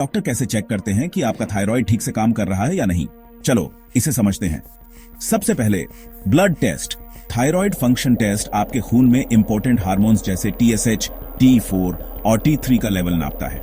Doctor कैसे check करते हैं कि आपका थायराइड ठीक से काम कर रहा है या नहीं? चलो इसे समझते हैं। सबसे पहले blood test. Thyroid function test आपके खून में इंपॉर्टेंट हार्मोन्स जैसे TSH, T4 और T3 का लेवल नापता है।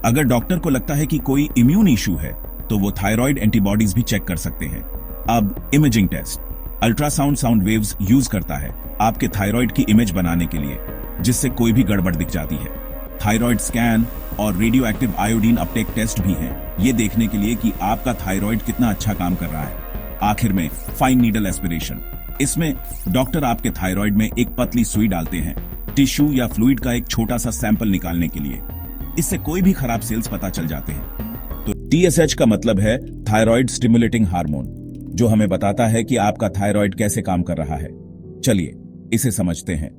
अगर डॉक्टर को लगता है कि कोई इम्यून इशू है तो वो थायराइड एंटीबॉडीज भी चेक कर सकते हैं। अब imaging test. Ultrasound sound waves use करता है आपके थायराइड की इमेज बनाने के लिए, जिससे कोई भी गड़बड़ दिख जाती है। थायराइड स्कैन और radio active iodine uptake test भी हैं, ये देखने के लिए कि आपका थायराइड कितना अच्छा काम कर रहा है। आखिर में फाइन नीडल एस्पिरेशन। इसमें डॉक्टर आपके थायराइड में एक पतली सुई डालते हैं टिश्यू या फ्लूइड का एक छोटा सा सैंपल निकालने के लिए। इससे कोई भी खराब सेल्स पता चल जाते हैं। तो TSH का मतलब है थायराइड स्टिमुलेटिंग हार्मोन, जो हमें बताता है कि आपका थायराइड कैसे काम कर रहा है। चलिए इसे समझते हैं।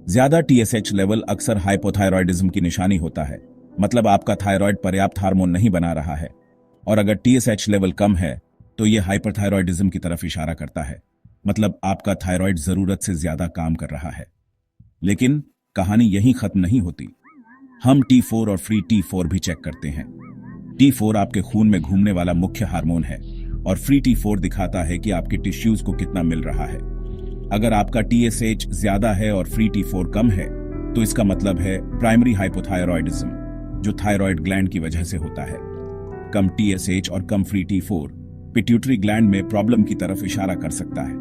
ज्यादा TSH लेवल अक्सर हाइपोथायरॉयडिज्म की निशानी होता है, मतलब आपका थायराइड पर्याप्त हार्मोन नहीं बना रहा है। और अगर TSH लेवल कम है तो यह हाइपरथायरॉयडिज्म की तरफ इशारा करता है, मतलब आपका थायराइड जरूरत से ज्यादा काम कर रहा है। लेकिन कहानी यहीं खत्म नहीं होती। हम T4 और फ्री T4 भी चेक करते हैं। T4 आपके खून में घूमने वाला मुख्य हार्मोन है और फ्री T4 दिखाता है कि आपके टिश्यूज को कितना मिल रहा है। अगर आपका TSH ज्यादा है और फ्री T4 कम है तो इसका मतलब है प्राइमरी हाइपोथायरॉयडिज्म, जो थायराइड ग्लैंड की वजह से होता है। कम TSH और कम फ्री T4 पिट्यूटरी ग्लैंड में प्रॉब्लम की तरफ इशारा कर सकता है।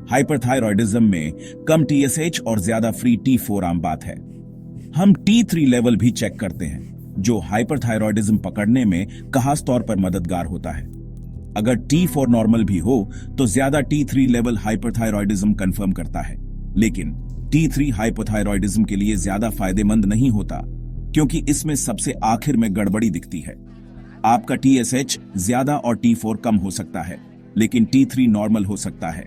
हाइपरथायरॉयडिज्म में कम TSH और ज्यादा फ्री T4 आम बात है। हम T3 लेवल भी चेक करते हैं, जो हाइपरथायरॉयडिज्म पकड़ने में खास तौर पर मददगार होता है। अगर T4 नॉर्मल भी हो तो ज्यादा T3 लेवल हाइपरथायरॉयडिज्म कंफर्म करता है। लेकिन T3 हाइपोथायरॉयडिज्म के लिए ज्यादा फायदेमंद नहीं होता, क्योंकि इसमें सबसे आखिर में गड़बड़ी दिखती है। आपका TSH ज्यादा और T4 कम हो सकता है, लेकिन T3 नॉर्मल हो सकता है।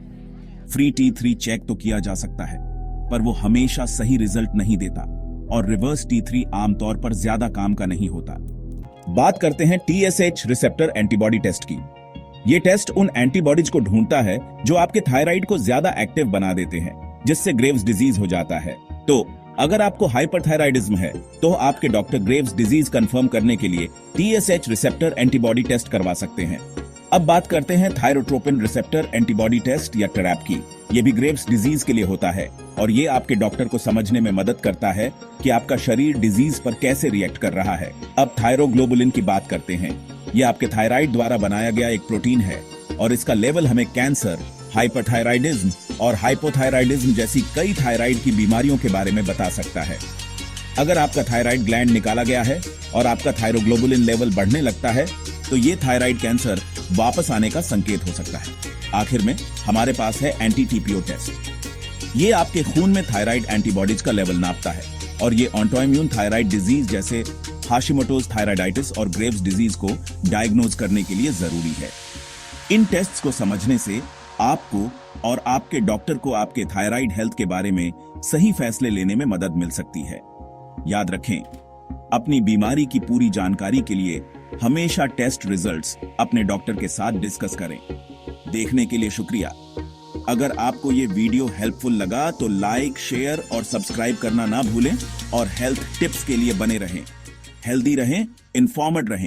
फ्री T3 चेक तो किया जा सकता है, पर वो हमेशा सही रिजल्ट नहीं देता और रिवर्स T3 आमतौर पर ज्यादा काम का नहीं होता। बात करते हैं TSH रिसेप्टर एंटीबॉडी टेस्ट की। ये टेस्ट उन एंटीबॉडीज को ढूंढता है जो आपके थायराइड को ज्यादा एक्टिव बना देते हैं, जिससे ग्रेव्स डिजीज हो जाता है। तो अगर आपको हाइपरथायराइडिज्म है तो आपके डॉक्टर ग्रेव्स डिजीज कंफर्म करने के लिए TSH रिसेप्टर एंटीबॉडी टेस्ट करवा सकते हैं। अब बात करते हैं थायरोट्रोपिन रिसेप्टर एंटीबॉडी टेस्ट या TRAP की। ये भी ग्रेव्स डिजीज के लिए होता है और ये आपके डॉक्टर को समझने में मदद करता है कि आपका शरीर डिजीज पर कैसे रिएक्ट कर रहा है। अब थायरोग्लोबुलिन की बात करते हैं। ये आपके थायराइड द्वारा बनाया गया एक प्रोटीन है और इसका लेवल हमें कैंसर, हाइपरथायराइडिज्म और हाइपोथायराइडिज्म जैसी कई थायराइड की बीमारियों के बारे में बता सकता है। अगर आपका थायराइड ग्लैंड निकाला गया है और आपका थायरोग्लोबुलिन लेवल बढ़ने लगता है तो ये थायराइड कैंसर वापस आने का संकेत हो सकता है। आखिर में हमारे पास है एंटी-TPO टेस्ट। ये आपके खून में थायराइड एंटीबॉडीज का लेवल नापता है और ये ऑटोइम्यून थायराइड डिजीज जैसे हाशिमोटोज थायराइडाइटिस और ग्रेव्स डिजीज को डायग्नोज करने के लिए जरूरी है। इन टेस्ट्स को समझने से आपको और आपके डॉक्टर को आपके थायराइड हेल्थ के बारे में सही फैसले लेने में मदद मिल सकती है। याद रखें, अपनी बीमारी की पूरी जानकारी के लिए हमेशा टेस्ट रिजल्ट्स अपने डॉक्टर के साथ डिस्कस करें। देखने के लिए शुक्रिया। अगर आपको ये वीडियो हेल्पफुल लगा तो लाइक, शेयर और सब्सक्राइब करना ना भूलें और हेल्थ टिप्स के लिए बने रहें। हेल्दी रहें, इन्फॉर्म्ड रहें।